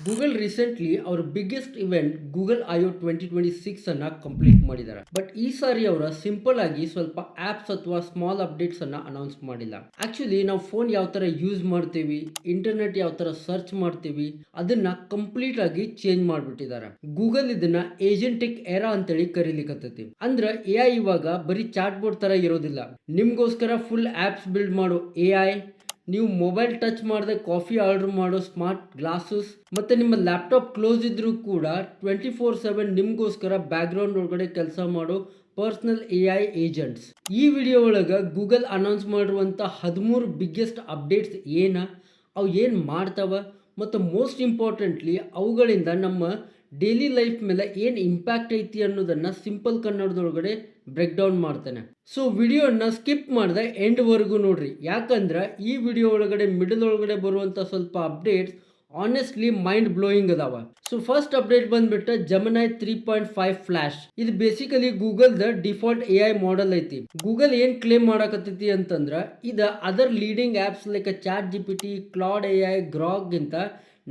Google recently ಅವ್ರ biggest event Google IO 2026 ಅನ್ನ complete ಮಾಡಿದ್ದಾರೆ. ಬಟ್ ಈ ಸಾರಿ ಅವರ ಸಿಂಪಲ್ ಆಗಿ ಸ್ವಲ್ಪ ಆಪ್ಸ್ ಅಥವಾ ಸ್ಮಾಲ್ ಅಪ್ಡೇಟ್ಸ್ ಅನ್ನ ಅನೌನ್ಸ್ ಮಾಡಿಲ್ಲ. ಆಕ್ಚುಲಿ ನಾವು ಫೋನ್ ಯಾವ ತರ ಯೂಸ್ ಮಾಡ್ತೀವಿ, ಇಂಟರ್ನೆಟ್ ಯಾವ ತರ ಸರ್ಚ್ ಮಾಡ್ತೀವಿ, ಅದನ್ನ ಕಂಪ್ಲೀಟ್ ಆಗಿ ಚೇಂಜ್ ಮಾಡ್ಬಿಟ್ಟಿದ್ದಾರೆ. ಗೂಗಲ್ ಇದನ್ನ ಏಜೆಂಟಿಕ್ ಎರಾ ಅಂತೇಳಿ ಕರೀಲಿಕ್ಕತ್ತೈತಿ. ಅಂದ್ರ ಎ ಐ ಇವಾಗ ಬರೀ ಚಾಟ್ ಬೋರ್ಡ್ ತರ ಇರೋದಿಲ್ಲ. ನಿಮ್ಗೋಸ್ಕರ ಫುಲ್ ಆಪ್ಸ್ ಬಿಲ್ಡ್ ಮಾಡೋ ಎ ಐ, ನೀವು ಮೊಬೈಲ್ ಟಚ್ ಮಾಡದೆ ಕಾಫಿ ಆರ್ಡರ್ ಮಾಡೋ ಸ್ಮಾರ್ಟ್ ಗ್ಲಾಸಸ್, ಮತ್ತೆ ನಿಮ್ಮ ಲ್ಯಾಪ್ಟಾಪ್ ಕ್ಲೋಸ್ ಇದ್ರೂ ಕೂಡ 24/7 ನಿಮ್ಗೋಸ್ಕರ ಬ್ಯಾಕ್ ಗ್ರೌಂಡ್ ಒಳಗಡೆ ಕೆಲಸ ಮಾಡೋ ಪರ್ಸನಲ್ ಎ ಐ ಏಜೆಂಟ್ಸ್. ಈ ವಿಡಿಯೋ ಒಳಗೆ ಗೂಗಲ್ ಅನೌನ್ಸ್ ಮಾಡಿರುವಂಥ 13 ಬಿಗ್ಗೆಸ್ಟ್ ಅಪ್ಡೇಟ್ಸ್ ಅವು ಏನು ಮಾಡ್ತಾವ, ಮತ್ತು ಮೋಸ್ಟ್ ಇಂಪಾರ್ಟೆಂಟ್ಲಿ ಅವುಗಳಿಂದ ನಮ್ಮ ಡೈಲಿ ಲೈಫ್ ಮೇಲೆ ಏನು ಇಂಪ್ಯಾಕ್ಟ್ ಐತಿ ಅನ್ನೋದನ್ನ ಸಿಂಪಲ್ ಕನ್ನಡದೊಳಗಡೆ ಬ್ರೇಕ್ ಡೌನ್ ಮಾಡ್ತಾನೆ. ಸೊ ವಿಡಿಯೋನ ಸ್ಕಿಪ್ ಮಾಡಿದೆ ಎಂಡ್ವರೆಗೂ ನೋಡ್ರಿ, ಯಾಕಂದ್ರೆ ಈ ವಿಡಿಯೋ ಒಳಗಡೆ ಮಿಡಲ್ ಒಳಗಡೆ ಬರುವಂಥ ಸ್ವಲ್ಪ ಅಪ್ಡೇಟ್ಸ್ ಆನೆಸ್ಟ್ಲಿ ಮೈಂಡ್ ಬ್ಲೋಯಿಂಗ್ ಅದಾವ. ಸೊ ಫಸ್ಟ್ ಅಪ್ಡೇಟ್ ಬಂದ್ಬಿಟ್ಟು ಜೆಮಿನಿ 3.5 ಫ್ಲಾಶ್. ಇದು ಬೇಸಿಕಲಿ ಗೂಗಲ್ ದ ಡಿಫಾಲ್ಟ್ ಎ ಐ ಮಾಡೆಲ್ ಐತಿ. ಗೂಗಲ್ ಏನ್ ಕ್ಲೇಮ್ ಮಾಡಕತ್ತೈತಿ ಅಂತಂದ್ರ ಇದು other leading apps like ChatGPT, Claude A I, Grok ಗಿಂತ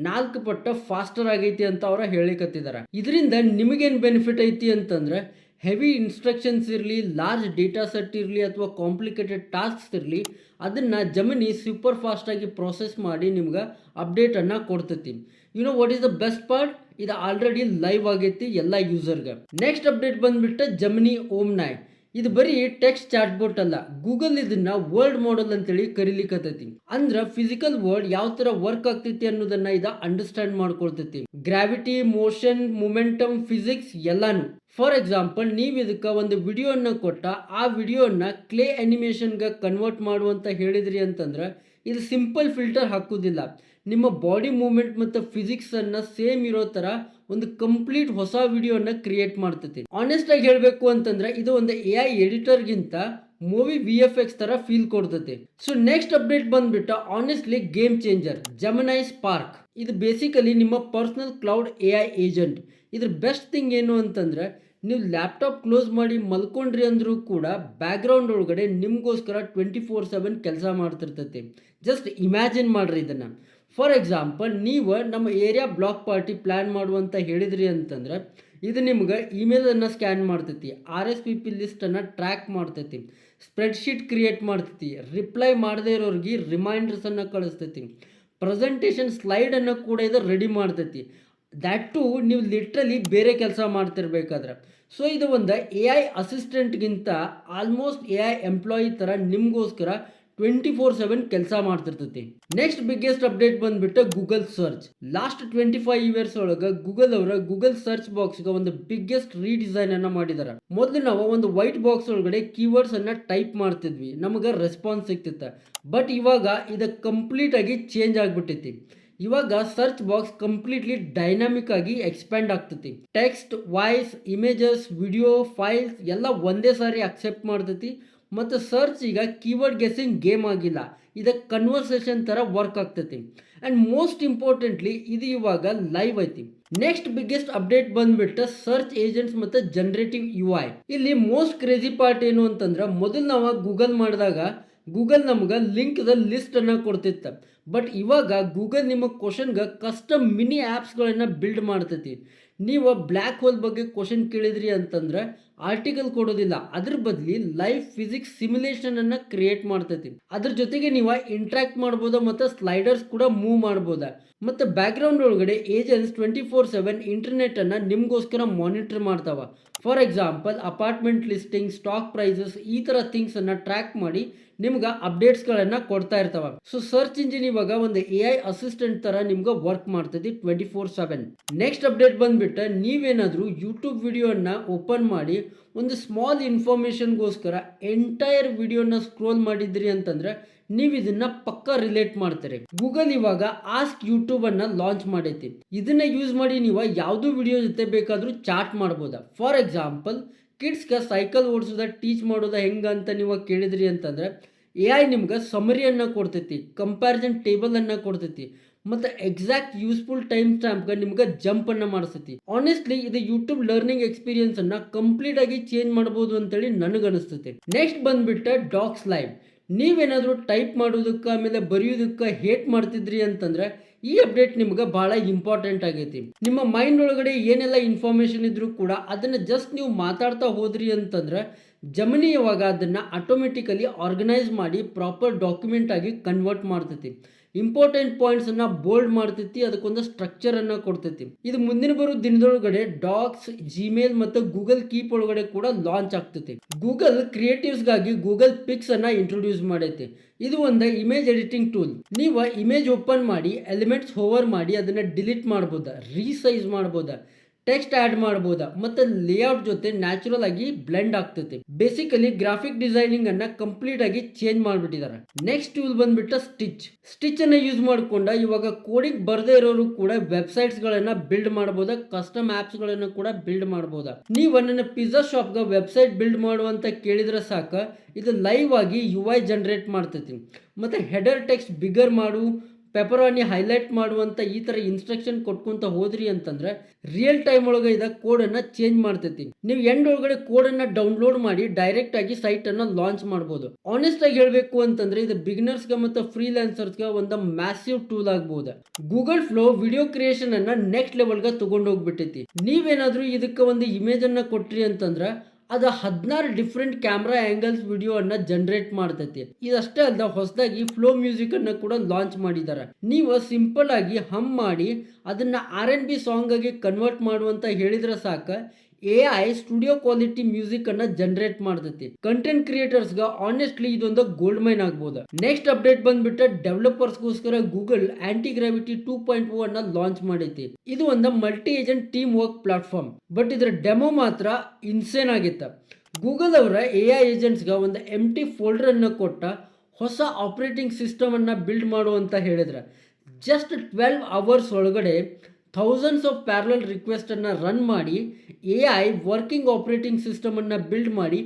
4 ಪಟ್ಟ ಫಾಸ್ಟರ್ ಆಗೈತಿ ಅಂತ ಅವರ ಹೇಳಿಕತ್ತಿದ್ದಾರೆ. ಇದರಿಂದ ನಿಮಗೇನು ಬೆನಿಫಿಟ್ ಐತಿ ಅಂತಂದ್ರೆ ಹೆವಿ ಇನ್ಸ್ಟ್ರಕ್ಷನ್ಸ್ ಇರಲಿ, ಲಾರ್ಜ್ ಡೇಟಾ ಸೆಟ್ ಇರಲಿ ಅಥವಾ ಕಾಂಪ್ಲಿಕೇಟೆಡ್ ಟಾಸ್ಕ್ಸ್ ಇರಲಿ, ಅದನ್ನು ಜಮಿನಿ ಸೂಪರ್ ಫಾಸ್ಟಾಗಿ ಪ್ರೋಸೆಸ್ ಮಾಡಿ ನಿಮ್ಗೆ ಅಪ್ಡೇಟನ್ನು ಕೊಡ್ತೈತಿ. You know what is the best part, ಇದು ಆಲ್ರೆಡಿ ಲೈವ್ ಆಗೈತಿ ಎಲ್ಲ ಯೂಸರ್ಗೆ. ನೆಕ್ಸ್ಟ್ ಅಪ್ಡೇಟ್ ಬಂದ್ಬಿಟ್ಟು ಜಮಿನಿ ಓಮ್ನೈ. ಇದು ಬರೀ ಟೆಕ್ಸ್ಟ್ ಚಾಟ್ ಬೋಟ್ ಅಲ್ಲ, ಗೂಗಲ್ ಇದನ್ನ ವರ್ಲ್ಡ್ ಮಾಡೆಲ್ ಅಂತೇಳಿ ಕರೀಲಿಕ್ಕತ್ತೈತಿ. ಅಂದ್ರ ಫಿಸಿಕಲ್ ವರ್ಲ್ಡ್ ಯಾವ ತರ ವರ್ಕ್ ಆಗ್ತೈತಿ ಅನ್ನೋದನ್ನ ಇದು ಅಂಡರ್ಸ್ಟ್ಯಾಂಡ್ ಮಾಡ್ಕೊಳ್ತೈತಿ. ಗ್ರಾವಿಟಿ, ಮೋಷನ್, ಮೊಮೆಂಟಮ್, ಫಿಸಿಕ್ಸ್ ಎಲ್ಲಾನು. ಫಾರ್ ಎಕ್ಸಾಂಪಲ್, ನೀವು ಇದಕ್ಕೆ ಒಂದು ವಿಡಿಯೋನ ಕೊಟ್ಟ ಆ ವಿಡಿಯೋನ ಕ್ಲೇ ಅನಿಮೇಷನ್ಗೆ ಕನ್ವರ್ಟ್ ಮಾಡುವಂತ ಹೇಳಿದ್ರಿ ಅಂತಂದ್ರೆ ಇದು ಸಿಂಪಲ್ ಫಿಲ್ಟರ್ ಹಾಕುವುದಿಲ್ಲ, ನಿಮ್ಮ ಬಾಡಿ ಮೂವ್ಮೆಂಟ್ ಮತ್ತು ಫಿಸಿಕ್ಸ್ ಅನ್ನ ಸೇಮ್ ಇರೋ ತರ ಒಂದು ಕಂಪ್ಲೀಟ್ ಹೊಸ ವಿಡಿಯೋನ ಕ್ರಿಯೇಟ್ ಮಾಡ್ತೈತಿ. ಆನೆಸ್ಟ್ ಆಗಿ ಹೇಳಬೇಕು ಅಂತಂದ್ರೆ ಇದು ಒಂದು ಎ ಐ ಎಡಿಟರ್ ಗಿಂತ ಮೂವಿ VFX ತರ ಫೀಲ್ ಕೊಡ್ತೈತಿ. ಸೊ ನೆಕ್ಸ್ಟ್ ಅಪ್ಡೇಟ್ ಬಂದ್ಬಿಟ್ಟು honestly game changer, gemini spark. ಇದು ಬೇಸಿಕಲಿ ನಿಮ್ಮ personal cloud A I agent. ಇದ್ರ ಬೆಸ್ಟ್ ಥಿಂಗ್ ಏನು ಅಂತಂದ್ರೆ ನೀವು ಲ್ಯಾಪ್ಟಾಪ್ ಕ್ಲೋಸ್ ಮಾಡಿ ಮಲ್ಕೊಂಡ್ರಿ ಅಂದ್ರೂ ಕೂಡ ಬ್ಯಾಕ್ ಗ್ರೌಂಡ್ ಒಳಗಡೆ ನಿಮ್ಗೋಸ್ಕರ 24/7 ಕೆಲಸ ಮಾಡ್ತಿರ್ತೈತಿ. ಜಸ್ಟ್ ಇಮ್ಯಾಜಿನ್ ಮಾಡ್ರಿ ಇದನ್ನ. ಫಾರ್ ಎಕ್ಸಾಂಪಲ್, ನೀವು ನಮ್ಮ ಏರಿಯಾ ಬ್ಲಾಕ್ ಪಾರ್ಟಿ ಪ್ಲ್ಯಾನ್ ಮಾಡುವಂತ ಹೇಳಿದ್ರಿ ಅಂತಂದ್ರೆ ಇದು ನಿಮ್ಗೆ ಇಮೇಲನ್ನು ಸ್ಕ್ಯಾನ್ ಮಾಡ್ತೈತಿ, RSVP ಲಿಸ್ಟನ್ನು ಟ್ರ್ಯಾಕ್ ಮಾಡ್ತೈತಿ, ಸ್ಪ್ರೆಡ್ಶೀಟ್ ಕ್ರಿಯೇಟ್ ಮಾಡ್ತೈತಿ, ರಿಪ್ಲೈ ಮಾಡದೇ ಇರೋರಿಗೆ ರಿಮೈಂಡರ್ಸನ್ನು ಕಳಿಸ್ತೈತಿ, ಪ್ರೆಸೆಂಟೇಷನ್ ಸ್ಲೈಡನ್ನು ಕೂಡ ಇದು ರೆಡಿ ಮಾಡ್ತೈತಿ. ದ್ಯಾಟ್ ಟು ನೀವು ಲಿಟ್ರಲಿ ಬೇರೆ ಕೆಲಸ ಮಾಡ್ತಿರ್ಬೇಕಾದ್ರೆ. ಸೊ ಇದು ಒಂದು ಎ ಐ ಅಸಿಸ್ಟೆಂಟ್ಗಿಂತ ಆಲ್ಮೋಸ್ಟ್ ಎ ಐ ಎಂಪ್ಲಾಯಿ ಥರ ನಿಮಗೋಸ್ಕರ 24/7 ಕೆಲಸ ಮಾಡ್ತಿರ್ತೈತಿ. ನೆಕ್ಸ್ಟ್ ಬಿಗ್ಗೆಸ್ಟ್ ಅಪ್ಡೇಟ್ ಬಂದ್ಬಿಟ್ಟು ಗೂಗಲ್ ಸರ್ಚ್. ಲಾಸ್ಟ್ 25 ಇಯರ್ಸ್ ಒಳಗೆ ಗೂಗಲ್ ಅವರ ಗೂಗಲ್ ಸರ್ಚ್ ಬಾಕ್ಸ್ಗೆ ಒಂದು ಬಿಗ್ಗೆಸ್ಟ್ ರೀಡಿಸೈನ್ ಅನ್ನ ಮಾಡಿದಾರೆ. ಮೊದಲು ನಾವು ಒಂದು ವೈಟ್ ಬಾಕ್ಸ್ ಒಳಗಡೆ ಕೀವರ್ಡ್ಸ್ ಅನ್ನ ಟೈಪ್ ಮಾಡ್ತಿದ್ವಿ, ನಮಗೆ ರೆಸ್ಪಾನ್ಸ್ ಸಿಗ್ತಿತ್ತು. ಬಟ್ ಇವಾಗ ಇದು ಕಂಪ್ಲೀಟ್ ಆಗಿ ಚೇಂಜ್ ಆಗ್ಬಿಟ್ಟೈತಿ. ಇವಾಗ ಸರ್ಚ್ ಬಾಕ್ಸ್ ಕಂಪ್ಲೀಟ್ಲಿ ಡೈನಾಮಿಕ್ ಆಗಿ ಎಕ್ಸ್ಪ್ಯಾಂಡ್ ಆಗ್ತೈತಿ. Text, voice, images, video, files ಎಲ್ಲ ಒಂದೇ ಸಾರಿ ಅಕ್ಸೆಪ್ಟ್ ಮಾಡ್ತೈತಿ. ಮತ್ತು ಸರ್ಚ್ ಈಗ ಕೀವರ್ಡ್ ಗೆಸ್ಸಿಂಗ್ ಗೇಮ್ ಆಗಿಲ್ಲ, ಇದಕ್ಕೆ ಕನ್ವರ್ಸೇಷನ್ ಥರ ವರ್ಕ್ ಆಗ್ತೈತಿ. ಆ್ಯಂಡ್ ಮೋಸ್ಟ್ ಇಂಪಾರ್ಟೆಂಟ್ಲಿ ಇದು ಇವಾಗ ಲೈವ್ ಐತಿ. ನೆಕ್ಸ್ಟ್ ಬಿಗ್ಗೆಸ್ಟ್ ಅಪ್ಡೇಟ್ ಬಂದ್ಬಿಟ್ಟು ಸರ್ಚ್ ಏಜೆಂಟ್ಸ್ ಮತ್ತು ಜನರೇಟಿವ್ UI. ಇಲ್ಲಿ ಮೋಸ್ಟ್ ಕ್ರೇಜಿ ಪಾರ್ಟ್ ಏನು ಅಂತಂದ್ರೆ ಮೊದಲು ನಾವು ಗೂಗಲ್ ಮಾಡಿದಾಗ ಗೂಗಲ್ ನಮ್ಗೆ ಲಿಂಕ್ದ ಲಿಸ್ಟನ್ನು ಕೊಡ್ತಿತ್ತು. ಬಟ್ ಇವಾಗ ಗೂಗಲ್ ನಿಮ್ಮ ಕ್ವಶನ್ಗೆ ಕಸ್ಟಮ್ ಮಿನಿ ಆ್ಯಪ್ಸ್ಗಳನ್ನು ಬಿಲ್ಡ್ ಮಾಡ್ತೈತಿ. ನೀವು ಬ್ಲ್ಯಾಕ್ ಹೋಲ್ ಬಗ್ಗೆ ಕ್ವಶನ್ ಕೇಳಿದ್ರಿ ಅಂತಂದ್ರೆ ಆರ್ಟಿಕಲ್ ಕೊಡೋದಿಲ್ಲ, ಅದ್ರ ಬದಲಿ ಲೈವ್ ಫಿಸಿಕ್ಸ್ ಸಿಮ್ಯುಲೇಷನ್ ಅನ್ನ ಕ್ರಿಯೇಟ್ ಮಾಡ್ತೈತಿ. ಅದ್ರ ಜೊತೆಗೆ ನೀವು ಇಂಟ್ರಾಕ್ಟ್ ಮಾಡ್ಬೋದ ಮತ್ತು ಸ್ಲೈಡರ್ಸ್ ಕೂಡ ಮೂವ್ ಮಾಡ್ಬೋದ. ಮತ್ತು ಬ್ಯಾಕ್ ಗ್ರೌಂಡ್ ಒಳಗಡೆ ಏಜೆಂಟ್ಸ್ 24/7 ಇಂಟರ್ನೆಟ್ ಅನ್ನ ನಿಮ್ಗೋಸ್ಕರ ಮಾನಿಟರ್ ಮಾಡ್ತಾವ. For example, apartment listing, stock prices, ಈ ತರ ಥಿಂಗ್ಸ್ ಅನ್ನ ಟ್ರ್ಯಾಕ್ ಮಾಡಿ ನಿಮ್ಗೆ ಅಪ್ಡೇಟ್ಸ್ಗಳನ್ನು ಕೊಡ್ತಾ ಇರ್ತಾವ. ಸೊ ಸರ್ಚ್ ಇಂಜಿನ್ ಇವಾಗ ಒಂದು ಎ ಐ ಅಸಿಸ್ಟೆಂಟ್ ತರ ನಿಮ್ಗೆ ವರ್ಕ್ ಮಾಡ್ತೈತಿ 24/7. ನೆಕ್ಸ್ಟ್ ಅಪ್ಡೇಟ್ ಬಂದ್ಬಿಟ್ಟು ನೀವೇನಾದ್ರೂ ಯೂಟ್ಯೂಬ್ ವಿಡಿಯೋನ ಓಪನ್ ಮಾಡಿ ಒಂದು ಸ್ಮಾಲ್ ಇನ್ಫಾರ್ಮೇಶನ್ಗೋಸ್ಕರ ಎಂಟೈರ್ ವಿಡಿಯೋನ ಸ್ಕ್ರೋಲ್ ಮಾಡಿದ್ರಿ ಅಂತಂದ್ರೆ ನೀವು ಇದನ್ನ ಪಕ್ಕ ರಿಲೇಟ್ ಮಾಡ್ತಾರೆ. ಗೂಗಲ್ ಇವಾಗ ಆಸ್ಕ್ ಯೂಟ್ಯೂಬ್ ಅನ್ನ ಲಾಂಚ್ ಮಾಡೈತಿ. ಇದನ್ನ ಯೂಸ್ ಮಾಡಿ ನೀವು ಯಾವ್ದು ವಿಡಿಯೋ ಜೊತೆ ಬೇಕಾದ್ರೂ ಚಾಟ್ ಮಾಡ್ಬೋದಾ. ಫಾರ್ ಎಕ್ಸಾಂಪಲ್, ಕಿಡ್ಸ್ಗೆ ಸೈಕಲ್ ಓಡಿಸೋದ ಟೀಚ್ ಮಾಡೋದ ಹೆಂಗ ಅಂತ ನೀವು ಕೇಳಿದ್ರಿ ಅಂತಂದ್ರೆ ಎ ಐ ನಿಮ್ಗೆ ಸಮರಿಯನ್ನು ಕೊಡ್ತೈತಿ, ಕಂಪ್ಯಾರಿಸನ್ ಟೇಬಲ್ ಅನ್ನ ಕೊಡ್ತೈತಿ, ಮತ್ತು ಎಕ್ಸಾಕ್ಟ್ ಯೂಸ್ಫುಲ್ ಟೈಮ್ ಸ್ಟಾಂಪ್ಗೆ ನಿಮ್ಗೆ ಜಂಪ್ ಅನ್ನ ಮಾಡಿಸ್ತೈತಿ. ಆನೆಸ್ಟ್ಲಿ ಇದು ಯೂಟ್ಯೂಬ್ ಲರ್ನಿಂಗ್ ಎಕ್ಸ್ಪೀರಿಯನ್ಸ್ ಅನ್ನ ಕಂಪ್ಲೀಟ್ ಆಗಿ ಚೇಂಜ್ ಮಾಡಬಹುದು ಅಂತೇಳಿ ನನಗನಿಸ್ತೈತಿ. ನೆಕ್ಸ್ಟ್ ಬಂದ್ಬಿಟ್ಟು ಡಾಕ್ಸ್ ಲೈವ್. ನೀವೇನಾದರೂ ಟೈಪ್ ಮಾಡೋದಕ್ಕೆ ಆಮೇಲೆ ಬರೆಯೋದಕ್ಕೆ ಹೇಟ್ ಮಾಡ್ತಿದ್ರಿ ಅಂತಂದ್ರೆ ಈ ಅಪ್ಡೇಟ್ ನಿಮ್ಗೆ ಬಹಳ ಇಂಪಾರ್ಟೆಂಟ್ ಆಗೈತಿ. ನಿಮ್ಮ ಮೈಂಡ್ ಒಳಗಡೆ ಏನೆಲ್ಲ ಇನ್ಫಾರ್ಮೇಶನ್ ಇದ್ರೂ ಕೂಡ ಅದನ್ನ ಜಸ್ಟ್ ನೀವು ಮಾತಾಡ್ತಾ ಹೋದ್ರಿ ಅಂತಂದ್ರೆ ಜಮಿನಿ ಇವಾಗ ಅದನ್ನ ಆಟೋಮೆಟಿಕಲಿ ಆರ್ಗನೈಸ್ ಮಾಡಿ ಪ್ರಾಪರ್ ಡಾಕ್ಯುಮೆಂಟ್ ಆಗಿ ಕನ್ವರ್ಟ್ ಮಾಡ್ತೈತಿ. ಇಂಪಾರ್ಟೆಂಟ್ ಪಾಯಿಂಟ್ಸ್ ಅನ್ನ ಬೋಲ್ಡ್ ಮಾಡ್ತೈತಿ, ಅದಕ್ಕೊಂದು ಸ್ಟ್ರಕ್ಚರ್ ಅನ್ನ ಕೊಡ್ತೈತಿ. ಇದು ಮುಂದಿನ ಬರೋ ದಿನದೊಳಗಡೆ ಡಾಕ್ಸ್, ಜಿಮೇಲ್ ಮತ್ತು ಗೂಗಲ್ ಕೀಪ್ ಒಳಗಡೆ ಕೂಡ ಲಾಂಚ್ ಆಗ್ತೈತಿ. ಗೂಗಲ್ ಕ್ರಿಯೇಟಿವ್ಸ್ ಗಾಗಿ ಗೂಗಲ್ ಪಿಕ್ಸ್ ಅನ್ನ ಇಂಟ್ರೊಡ್ಯೂಸ್ ಮಾಡೈತಿ. ಇದು ಒಂದು ಇಮೇಜ್ ಎಡಿಟಿಂಗ್ ಟೂಲ್. ನೀವು ಇಮೇಜ್ ಓಪನ್ ಮಾಡಿ ಎಲಿಮೆಂಟ್ಸ್ ಹೋವರ್ ಮಾಡಿ ಅದನ್ನ ಡಿಲೀಟ್ ಮಾಡ್ಬೋದಾ, ರೀಸೈಜ್ ಮಾಡ್ಬೋದಾ, ಟೆಕ್ಸ್ಟ್ ಆಡ್ ಮಾಡಬಹುದಾ ಮತ್ತೆ ಲೇಔಟ್ ಜೊತೆ ನ್ಯಾಚುರಲ್ ಆಗಿ ಬ್ಲೆಂಡ್ ಆಗ್ತೈತಿ. ಬೇಸಿಕಲಿ ಗ್ರಾಫಿಕ್ ಡಿಸೈನಿಂಗ್ ಅನ್ನ ಕಂಪ್ಲೀಟ್ ಆಗಿ ಚೇಂಜ್ ಮಾಡಿಬಿಟ್ಟಿದ್ದಾರೆ. ನೆಕ್ಸ್ಟ್ ಟೂಲ್ ಬಂದ್ಬಿಟ್ಟು ಸ್ಟಿಚ್ ಅನ್ನ ಯೂಸ್ ಮಾಡ್ಕೊಂಡ ಇವಾಗ ಕೋಡಿಂಗ್ ಬರ್ದೇ ಇರೋರು ಕೂಡ ವೆಬ್ಸೈಟ್ಸ್ ಗಳನ್ನ ಬಿಲ್ಡ್ ಮಾಡಬಹುದಾ, ಕಸ್ಟಮ್ ಆಪ್ಸ್ ಗಳನ್ನ ಕೂಡ ಬಿಲ್ಡ್ ಮಾಡಬಹುದಾ. ನೀವು ನನ್ನ ಪಿಜ್ಜಾ ಶಾಪ್ ಗೆ ವೆಬ್ಸೈಟ್ ಬಿಲ್ಡ್ ಮಾಡುವಂತ ಕೇಳಿದ್ರೆ ಸಾಕ, ಇದು ಲೈವ್ ಆಗಿ UI ಜನರೇಟ್ ಮಾಡ್ತೈತಿ. ಮತ್ತೆ ಹೆಡರ್ ಟೆಕ್ಸ್ಟ್ ಬಿಗರ್ ಮಾಡು, ಪೆಪರಾನಿ ಹೈಲೈಟ್ ಮಾಡುವಂತ ಈ ತರ ಇನ್ಸ್ಟ್ರಕ್ಷನ್ ಕೊಟ್ಕೊಂತ ಹೋದ್ರಿ ಅಂತಂದ್ರೆ ರಿಯಲ್ ಟೈಮ್ ಒಳಗೆ ಇದ ಕೋಡ್ ಅನ್ನ ಚೇಂಜ್ ಮಾಡ್ತೈತಿ. ನೀವು ಎಂಡ್ ಒಳಗಡೆ ಕೋಡ್ ಅನ್ನ ಡೌನ್ಲೋಡ್ ಮಾಡಿ ಡೈರೆಕ್ಟ್ ಆಗಿ ಸೈಟ್ ಅನ್ನ ಲಾಂಚ್ ಮಾಡಬಹುದು. ಆನೆಸ್ಟ್ ಆಗಿ ಹೇಳ್ಬೇಕು ಅಂತಂದ್ರೆ ಇದು ಬಿಗಿನರ್ಸ್ ಗೆ ಮತ್ತು ಫ್ರೀಲಾನ್ಸರ್ಸ್ ಗೆ ಒಂದು ಮ್ಯಾಸಿವ್ ಟೂಲ್ ಆಗಬಹುದು. ಗೂಗಲ್ ಫ್ಲೋ ವಿಡಿಯೋ ಕ್ರಿಯೇಷನ್ ಅನ್ನ ನೆಕ್ಸ್ಟ್ ಲೆವೆಲ್ ಗೆ ತಗೊಂಡು ಹೋಗ್ಬಿಟ್ಟೈತಿ. ನೀವೇನಾದ್ರೂ ಇದಕ್ಕೆ ಒಂದು ಇಮೇಜ್ ಅನ್ನ ಕೊಟ್ರಿ ಅಂತಂದ್ರೆ ಅದು 16 ಡಿಫ್ರೆಂಟ್ ಕ್ಯಾಮ್ರಾ ಆಂಗಲ್ಸ್ ವಿಡಿಯೋ ಅನ್ನ ಜನರೇಟ್ ಮಾಡ್ತೈತಿ. ಇದಷ್ಟೇ ಅಲ್ಲ, ಹೊಸದಾಗಿ ಫ್ಲೋ ಮ್ಯೂಸಿಕ್ ಅನ್ನ ಕೂಡ ಲಾಂಚ್ ಮಾಡಿದ್ದಾರೆ. ನೀವು ಸಿಂಪಲ್ ಆಗಿ ಹಮ್ ಮಾಡಿ ಅದನ್ನ R&B ಸಾಂಗ್ ಆಗಿ ಕನ್ವರ್ಟ್ ಮಾಡುವಂತ ಹೇಳಿದ್ರೆ ಸಾಕ, AI ಸ್ಟುಡಿಯೋ ಕ್ವಾಲಿಟಿ ಮ್ಯೂಸಿಕ್ ಅನ್ನ ಜನರೇಟ್ ಮಾಡ್ತೈತಿ. ಕಂಟೆಂಟ್ ಕ್ರಿಯೇಟರ್ಸ್ ಗ ಆನೆಸ್ಟ್ಲಿ ಇದೊಂದು ಗೋಲ್ಡ್ ಮೈನ್ ಆಗ್ಬಹುದು. ನೆಕ್ಸ್ಟ್ ಅಪ್ಡೇಟ್ ಬಂದ್ಬಿಟ್ಟು ಡೆವಲಪರ್ಸ್ಗೋಸ್ಕರ ಗೂಗಲ್ ಆಂಟಿ ಗ್ರಾವಿಟಿ 2.0 ಅನ್ನ ಲಾಂಚ್ ಮಾಡೈತಿ. ಇದು ಒಂದು multi agent team work platform. But ಇದರ ಡೆಮೋ ಮಾತ್ರ ಇನ್ಸೇನ್ ಆಗಿತ್ತ. ಗೂಗಲ್ ಅವರ AI ಏಜೆಂಟ್ಸ್ ಗ ಒಂದು ಎಂಟಿ ಫೋಲ್ಡರ್ ಅನ್ನ ಕೊಟ್ಟ ಹೊಸ ಆಪರೇಟಿಂಗ್ ಸಿಸ್ಟಮ್ ಅನ್ನ ಬಿಲ್ಡ್ ಮಾಡು ಅಂತ ಹೇಳಿದ್ರೆ ಜಸ್ಟ್ 12 ಅವರ್ಸ್ ಒಳಗಡೆ ಥೌಸಂಡ್ಸ್ ಆಫ್ ಪ್ಯಾರಲಲ್ ರಿಕ್ವೆಸ್ಟ್ ಅನ್ನ ರನ್ ಮಾಡಿ AI ವರ್ಕಿಂಗ್ ಆಪರೇಟಿಂಗ್ ಸಿಸ್ಟಮ್ ಅನ್ನ ಬಿಲ್ಡ್ ಮಾಡಿ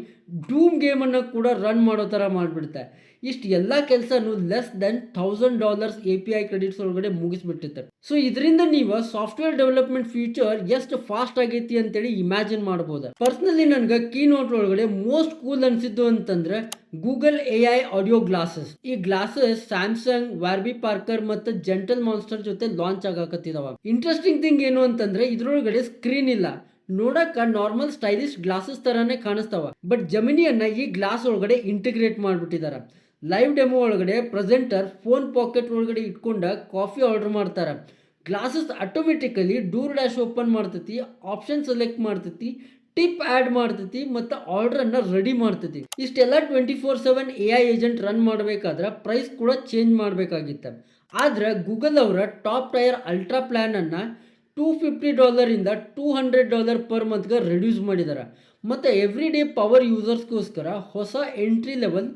ಡೂಮ್ ಗೇಮ್ ಅನ್ನ ಕೂಡ ರನ್ ಮಾಡೋ ತರ ಮಾಡಿಬಿಡುತ್ತೆ. ಇಷ್ಟು ಎಲ್ಲ ಕೆಲಸನೂ ಲೆಸ್ ದೆನ್ $1000 API ಕ್ರೆಡಿಟ್ಸ್ ಒಳಗಡೆ ಮುಗಿಸ್ಬಿಟ್ಟಿರುತ್ತೆ. ಸೊ ಇದರಿಂದ ನೀವು ಸಾಫ್ಟ್ವೇರ್ ಡೆವಲಪ್ಮೆಂಟ್ ಫ್ಯೂಚರ್ ಎಷ್ಟು ಫಾಸ್ಟ್ ಆಗೈತಿ ಅಂತೇಳಿ ಇಮ್ಯಾಜಿನ್ ಮಾಡಬಹುದು. ಪರ್ಸನಲಿ ನನ್ಗೆ ಕೀ ನೋಟ್ ಒಳಗಡೆ ಮೋಸ್ಟ್ ಕೂಲ್ ಅನ್ಸಿದ್ದು ಅಂತಂದ್ರೆ ಗೂಗಲ್ AI ಆಡಿಯೋ ಗ್ಲಾಸಸ್. ಈ ಗ್ಲಾಸಸ್ ಸ್ಯಾಮ್ಸಂಗ್, ವಾರ್ಬಿ ಪಾರ್ಕರ್ ಮತ್ತು ಜೆಂಟಲ್ ಮಾನ್ಸ್ಟರ್ ಜೊತೆ ಲಾಂಚ್ ಆಗಕತ್ತಿದಾವ. ಇಂಟ್ರೆಸ್ಟಿಂಗ್ ಥಿಂಗ್ ಏನು ಅಂತಂದ್ರೆ ಇದ್ರೊಳಗಡೆ ಸ್ಕ್ರೀನ್ ಇಲ್ಲ, ನೋಡಕ ನಾರ್ಮಲ್ ಸ್ಟೈಲಿಶ್ ಗ್ಲಾಸಸ್ ತರಾನೇ ಕಾಣಿಸ್ತಾವ. ಬಟ್ ಜಮಿನಿಯನ್ನ ಈ ಗ್ಲಾಸ್ ಒಳಗಡೆ ಇಂಟಿಗ್ರೇಟ್ ಮಾಡಿಬಿಟ್ಟಿದ್ದಾರೆ. ಲೈವ್ ಡೆಮೋ ಒಳಗಡೆ ಪ್ರೆಸೆಂಟರ್ ಫೋನ್ ಪಾಕೆಟ್ ಒಳಗಡೆ ಇಟ್ಕೊಂಡ ಕಾಫಿ ಆರ್ಡರ್ ಮಾಡ್ತಾರೆ. Glasses automatically DoorDash open ಮಾಡ್ತೈತಿ, ಆಪ್ಷನ್ ಸೆಲೆಕ್ಟ್ ಮಾಡ್ತೈತಿ, ಟಿಪ್ ಆಡ್ ಮಾಡ್ತೈತಿ ಮತ್ತು ಆರ್ಡರ್ ಅನ್ನ ರೆಡಿ ಮಾಡ್ತೈತಿ. ಇಷ್ಟೆಲ್ಲ 24/7 AI ಏಜೆಂಟ್ ರನ್ ಮಾಡಬೇಕಾದ್ರೆ ಪ್ರೈಸ್ ಕೂಡ ಚೇಂಜ್ ಮಾಡಬೇಕಾಗಿತ್ತು. ಆದ್ರೆ ಗೂಗಲ್ ಅವರ ಟಾಪ್ ಟೈರ್ ಅಲ್ಟ್ರಾ ಪ್ಲಾನ್ ಅನ್ನ $250 ಇಂದ $200 ಪರ್ ಮಂತ್ಗೆ ರಿಡ್ಯೂಸ್ ಮಾಡಿದ್ದಾರೆ. ಮತ್ತು ಎವ್ರಿ ಡೇ ಪವರ್ ಯೂಸರ್ಸ್ಗೋಸ್ಕರ ಹೊಸ entry level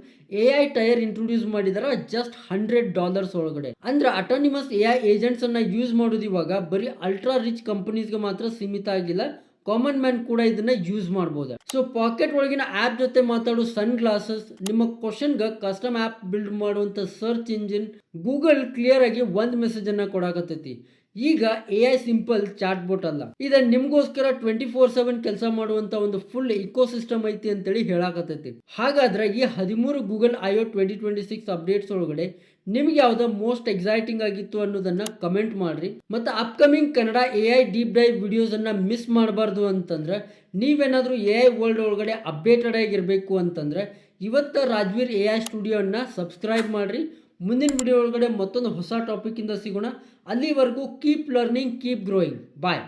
AI tyre introduce ಮಾಡಿದ್ದಾರೆ ಜಸ್ಟ್ $100 ಒಳಗಡೆ. ಅಂದ್ರೆ ಅಟಾನಿಮಸ್ AI ಏಜೆಂಟ್ಸ್ ಅನ್ನ ಯೂಸ್ ಮಾಡೋದು ಇವಾಗ ಬರೀ ಅಲ್ಟ್ರಾ ರಿಚ್ ಕಂಪನೀಸ್ಗೆ ಮಾತ್ರ ಸೀಮಿತ ಆಗಿಲ್ಲ, ಕಾಮನ್ ಮ್ಯಾನ್ ಕೂಡ ಇದನ್ನ ಯೂಸ್ ಮಾಡಬಹುದು. ಸೊ ಪಾಕೆಟ್ ಒಳಗಿನ ಆಪ್ ಜೊತೆ ಮಾತಾಡೋ ಸನ್ ಗ್ಲಾಸಸ್, ನಿಮ್ಮ ಕ್ವಶನ್ಗೆ ಕಸ್ಟಮ್ ಆಪ್ ಬಿಲ್ಡ್ ಮಾಡುವಂತ ಸರ್ಚ್ ಇಂಜಿನ್, ಗೂಗಲ್ ಕ್ಲಿಯರ್ ಆಗಿ ಒಂದು ಮೆಸೇಜ್ ಅನ್ನ ಕೊಡಾಕತ್ತೈತಿ. ಈಗ AI ಸಿಂಪಲ್ ಚಾಟ್ ಬೋಟ್ ಅಲ್ಲ, ಇದು ನಿಮ್ಗೋಸ್ಕರ 24/7 ಕೆಲಸ ಮಾಡುವಂತ ಒಂದು ಫುಲ್ ಇಕೋಸಿಸ್ಟಮ್ ಐತಿ ಅಂತೇಳಿ ಹೇಳಾಕತ್ತೈತಿ. ಹಾಗಾದ್ರೆ ಈ 13 ಗೂಗಲ್ I/O 2026 ಅಪ್ಡೇಟ್ಸ್ ಒಳಗಡೆ ನಿಮ್ಗೆ ಯಾವ್ದು ಮೋಸ್ಟ್ ಎಕ್ಸೈಟಿಂಗ್ ಆಗಿತ್ತು ಅನ್ನೋದನ್ನ ಕಮೆಂಟ್ ಮಾಡ್ರಿ. ಮತ್ತು upcoming Kannada AI deep dive videos ಅನ್ನ ಮಿಸ್ ಮಾಡಬಾರ್ದು ಅಂತಂದ್ರೆ ನೀವೇನಾದ್ರೂ AI ವರ್ಲ್ಡ್ ಒಳಗಡೆ ಅಪ್ಡೇಟೆಡ್ ಆಗಿರ್ಬೇಕು ಅಂತಂದ್ರೆ ಇವತ್ತು ರಾಜ್ವೀರ್ AI ಸ್ಟುಡಿಯೋ ಅನ್ನ ಸಬ್ಸ್ಕ್ರೈಬ್ ಮಾಡ್ರಿ. ಮುಂದಿನ ವಿಡಿಯೋ ಒಳಗಡೆ ಮತ್ತೊಂದು ಹೊಸ ಟಾಪಿಕ್ ಇಂದ ಸಿಗೋಣ. ಅಲ್ಲಿವರೆಗೂ ಕೀಪ್ ಲರ್ನಿಂಗ್, ಕೀಪ್ ಗ್ರೋಯಿಂಗ್. ಬಾಯ್.